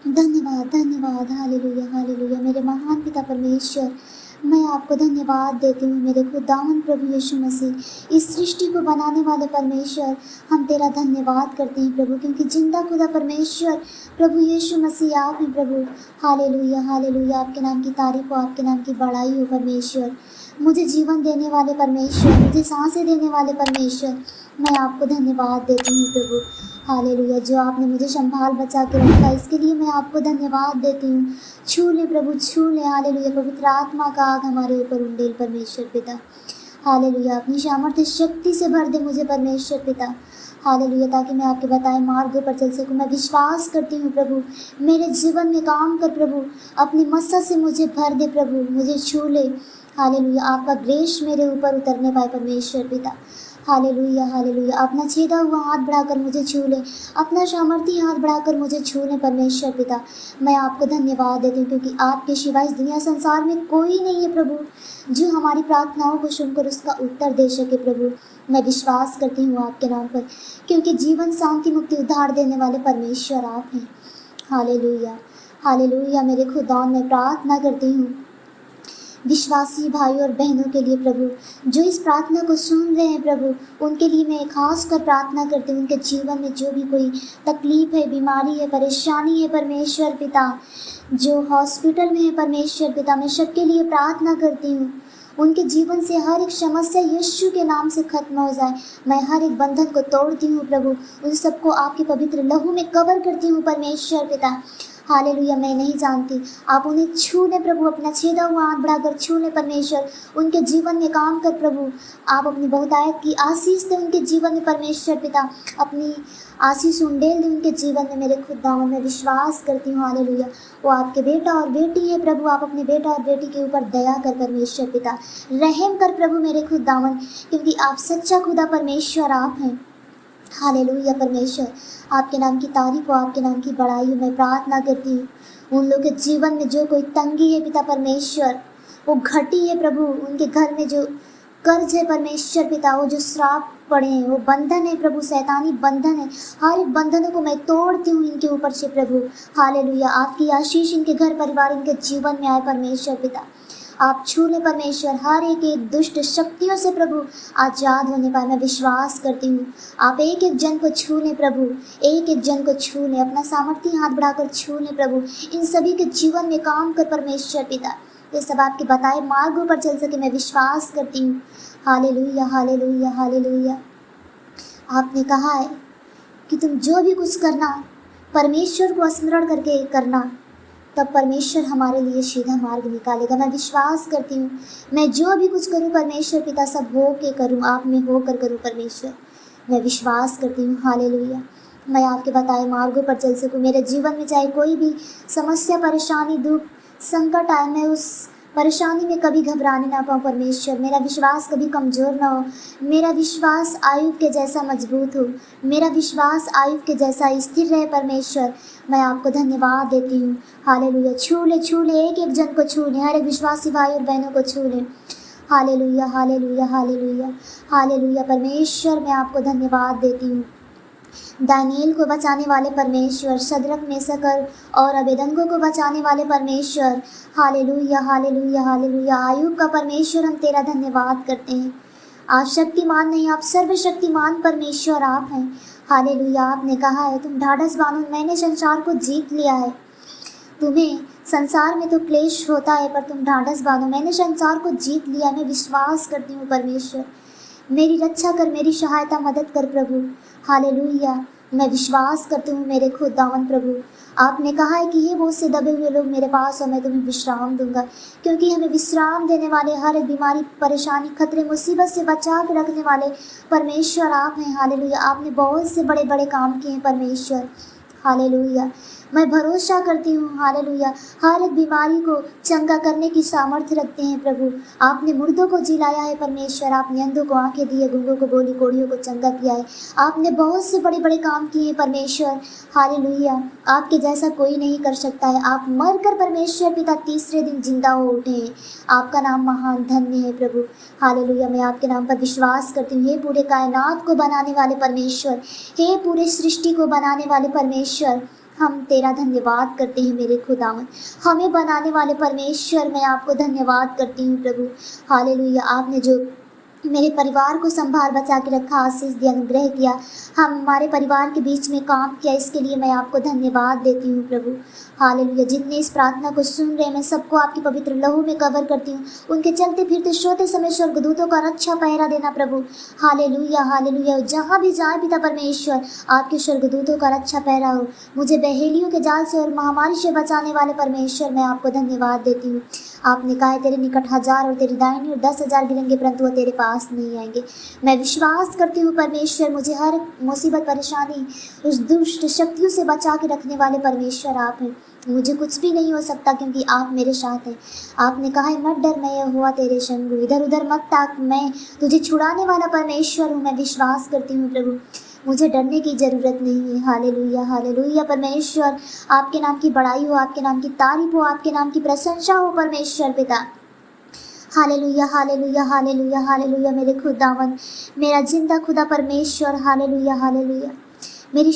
धन्यवाद, धन्यवाद। Hallelujah, hallelujah. मेरे महान पिता परमेश्वर, मैं आपको धन्यवाद देती हूँ मेरे खुदावंद प्रभु यीशु मसीह, इस सृष्टि को बनाने वाले परमेश्वर। हम तेरा धन्यवाद करते हैं प्रभु, क्योंकि जिंदा खुदा परमेश्वर प्रभु यीशु मसीह आप हैं प्रभु। Hallelujah, hallelujah. आपके नाम की तारीफ हो, आपके नाम की बड़ाई हो परमेश्वर। मुझे जीवन देने वाले परमेश्वर, मुझे सांसें देने वाले परमेश्वर, मैं आपको धन्यवाद देती हूँ प्रभु। हालेलुया। जो आपने मुझे संभाल बचा के रखा, इसके लिए मैं आपको धन्यवाद देती हूँ। छू ले प्रभु, छू ले। हालेलुया। पवित्र आत्मा का आग हमारे ऊपर उंडेल परमेश्वर पिता। हालेलुया। अपनी सामर्थ्य शक्ति से भर दे मुझे परमेश्वर पिता। हालेलुया। ताकि मैं आपके बताए मार्ग पर चल सकूँ। मैं विश्वास करती हूँ प्रभु, मेरे जीवन में काम कर प्रभु। अपनी मस्सा से मुझे भर दे प्रभु, मुझे छू ले। हालेलुया। आपका ग्रेस मेरे ऊपर उतरने पाए परमेश्वर पिता। Hallelujah, hallelujah. अपना छेदा हुआ हाथ बढ़ाकर मुझे छू ले, अपना सामर्थी हाथ बढ़ाकर मुझे छू ले परमेश्वर पिता। मैं आपको धन्यवाद देती हूँ, क्योंकि आपके सिवा इस दुनिया संसार में कोई नहीं है प्रभु जो हमारी प्रार्थनाओं को सुनकर उसका उत्तर दे सके प्रभु। मैं विश्वास करती हूँ आपके नाम पर, क्योंकि जीवन, शांति, मुक्ति, उद्धार देने वाले परमेश्वर आप हैं। Hallelujah, hallelujah. मेरे खुदा, मैं प्रार्थना करती हूँ विश्वासी भाई और बहनों के लिए प्रभु, जो इस प्रार्थना को सुन रहे हैं प्रभु, उनके लिए मैं खास कर प्रार्थना करती हूँ। उनके जीवन में जो भी कोई तकलीफ है, बीमारी है, परेशानी है परमेश्वर पिता, जो हॉस्पिटल में है परमेश्वर पिता, मैं सबके लिए प्रार्थना करती हूँ। उनके जीवन से हर एक समस्या यीशु के नाम से खत्म हो जाए। मैं हर एक बंधन को तोड़ती हूँ प्रभु, उन सबको आपके पवित्र लहू में कवर करती हूँ परमेश्वर पिता। हालेलुया। मैं नहीं जानती, आप उन्हें छू ले प्रभु, अपना छेदा हुआ हाथ बढ़ाकर छू ले परमेश्वर। उनके जीवन में काम कर प्रभु। आप अपनी बहुतायत की आशीष दे उनके जीवन में परमेश्वर पिता। अपनी आशीष उंडेल दे उनके जीवन में मेरे खुदावन में विश्वास करती हूँ। हालेलुया। वो आपके बेटा और बेटी है प्रभु। आप अपने बेटा और बेटी के ऊपर दया कर परमेश्वर पिता, रहम कर प्रभु मेरे खुदावन, क्योंकि आप सच्चा खुदा परमेश्वर आप हैं। हालेलुया परमेश्वर। आपके नाम की तारीफ हो, आपके नाम की बड़ाई हो। मैं प्रार्थना करती हूँ उन लोगों के जीवन में जो कोई तंगी है पिता परमेश्वर, वो घटी है प्रभु। उनके घर में जो कर्ज है परमेश्वर पिता, वो जो श्राप पड़े हैं, वो बंधन है प्रभु, शैतानी बंधन है, हर एक बंधनों को मैं तोड़ती हूँ इनके ऊपर से प्रभु। हालेलुया। आपकी आशीष इनके घर परिवार, इनके जीवन में आए परमेश्वर पिता। आप छू ले परमेश्वर, हर एक एक दुष्ट शक्तियों से प्रभु आजाद होने पाए। मैं विश्वास करती हूँ आप एक एक जन को छू ले प्रभु, एक एक जन को छू ले, अपना सामर्थ्य हाथ बढ़ाकर छू ले प्रभु। इन सभी के जीवन में काम कर परमेश्वर पिता, ये सब आपके बताए मार्गों पर चल सके। मैं विश्वास करती हूँ। Hallelujah, hallelujah, hallelujah. आपने कहा है कि तुम जो भी कुछ करना परमेश्वर को स्मरण करके करना, तब परमेश्वर हमारे लिए सीधा मार्ग निकालेगा। मैं विश्वास करती हूँ मैं जो भी कुछ करूँ परमेश्वर पिता, सब हो के करूँ, आप में होकर करूँ परमेश्वर। मैं विश्वास करती हूँ। हालेलुया। मैं आपके बताए मार्गों पर चल सकूँ। मेरे जीवन में चाहे कोई भी समस्या, परेशानी, दुख, संकट आए, मैं उस परेशानी में कभी घबराने ना पाऊँ परमेश्वर। मेरा विश्वास कभी कमज़ोर ना हो। मेरा विश्वास आयुब के जैसा मजबूत हो। मेरा विश्वास आयुब के जैसा स्थिर रहे परमेश्वर। मैं आपको धन्यवाद देती हूँ। हालेलुया। छू ले, छू ले, एक एक जन को छू ले, हर एक विश्वासी भाई और बहनों को छू ले। Hallelujah, hallelujah, hallelujah, hallelujah. परमेश्वर मैं आपको धन्यवाद देती हूँ। दानिएल को बचाने वाले परमेश्वर, शद्रक, मेशक और अबेदनगो को बचाने वाले परमेश्वर। Hallelujah, hallelujah, hallelujah. आयुब का परमेश्वर, हम तेरा धन्यवाद करते हैं। आप शक्तिमान नहीं, आप सर्वशक्तिमान परमेश्वर आप हैं। हालेलुया। आपने कहा है तुम ढाढ़स बांधो, मैंने संसार को जीत लिया है। तुम्हें संसार में तो क्लेश होता है, पर तुम ढाढ़स बांधो, मैंने संसार को जीत लिया। मैं विश्वास करती हूँ परमेश्वर, मेरी रक्षा कर, मेरी सहायता मदद कर प्रभु। हालेलुया। मैं विश्वास करती हूँ मेरे खुदावन प्रभु, आपने कहा है कि ये बहुत से दबे हुए लोग मेरे पास हो, मैं तुम्हें विश्राम दूंगा। क्योंकि हमें विश्राम देने वाले, हर एक बीमारी, परेशानी, खतरे, मुसीबत से बचा के रखने वाले परमेश्वर आप हैं। हालेलुया। आपने बहुत से बड़े बड़े काम किए हैं परमेश्वर। हालेलुया। मैं भरोसा करती हूँ। हालेलुया। हर एक बीमारी को चंगा करने की सामर्थ्य रखते हैं प्रभु। आपने मुर्दों को जिलाया है परमेश्वर। आपने अंधों को आंखें दी है, गूंगों को बोली, कोढ़ियों को चंगा किया है। आपने बहुत से बड़े बड़े काम किए हैं परमेश्वर। हालेलुया। आपके जैसा कोई नहीं कर सकता है। आप मर कर परमेश्वर पिता तीसरे दिन जिंदा हो उठे हैं। आपका नाम महान धन्य है प्रभु। हालेलुया। मैं आपके नाम पर विश्वास करती हूँ। हे पूरे कायनात को बनाने वाले परमेश्वर, हे पूरे सृष्टि को बनाने वाले परमेश्वर, हम तेरा धन्यवाद करते हैं मेरे खुदावन। हमें बनाने वाले परमेश्वर, मैं आपको धन्यवाद करती हूँ प्रभु। हालेलुया। आपने जो मेरे परिवार को संभाल बचा के रखा, आशीष दिया, अनुग्रह किया, हमारे परिवार के बीच में काम किया, इसके लिए मैं आपको धन्यवाद देती हूँ प्रभु। हालेलुया। जितने इस प्रार्थना को सुन रहे हैं, मैं सबको आपके पवित्र लहू में कवर करती हूँ। उनके चलते फिरते सोते समय स्वर्गदूतों का रक्षा पहरा देना प्रभु। Hallelujah hallelujah. जहाँ भी जाए पिता परमेश्वर, आपके स्वर्गदूतों का रक्षा पहरा हो। मुझे बहेलियों के जाल से और महामारी से बचाने वाले परमेश्वर, मैं आपको धन्यवाद देती हूँ। आपने कहा है तेरे निकट 1000 और तेरी दाहिनी ओर 10,000 गिरेंगे, परंतु वह तेरे पास नहीं आएंगे। मैं विश्वास करती हूँ परमेश्वर, मुझे हर मुसीबत परेशानी उस दुष्ट शक्तियों से बचा के रखने वाले परमेश्वर आप हैं। मुझे कुछ भी नहीं हो सकता क्योंकि आप मेरे साथ हैं। आपने कहा है मत डर, मैं यहोवा तेरे संग हूँ, इधर उधर मत ताक, मैं तुझे छुड़ाने वाला परमेश्वर हूँ। मैं विश्वास करती हूँ प्रभु, मुझे डरने की ज़रूरत नहीं है। Hallelujah hallelujah. परमेश्वर, आपके नाम की बड़ाई हो, आपके नाम की तारीफ हो, आपके नाम की प्रशंसा हो परमेश्वर पिता। Hallelujah hallelujah hallelujah hallelujah. मेरे खुदावन, मेरा जिंदा खुदा परमेश्वर, हालेलुया हालेलुया। मेरी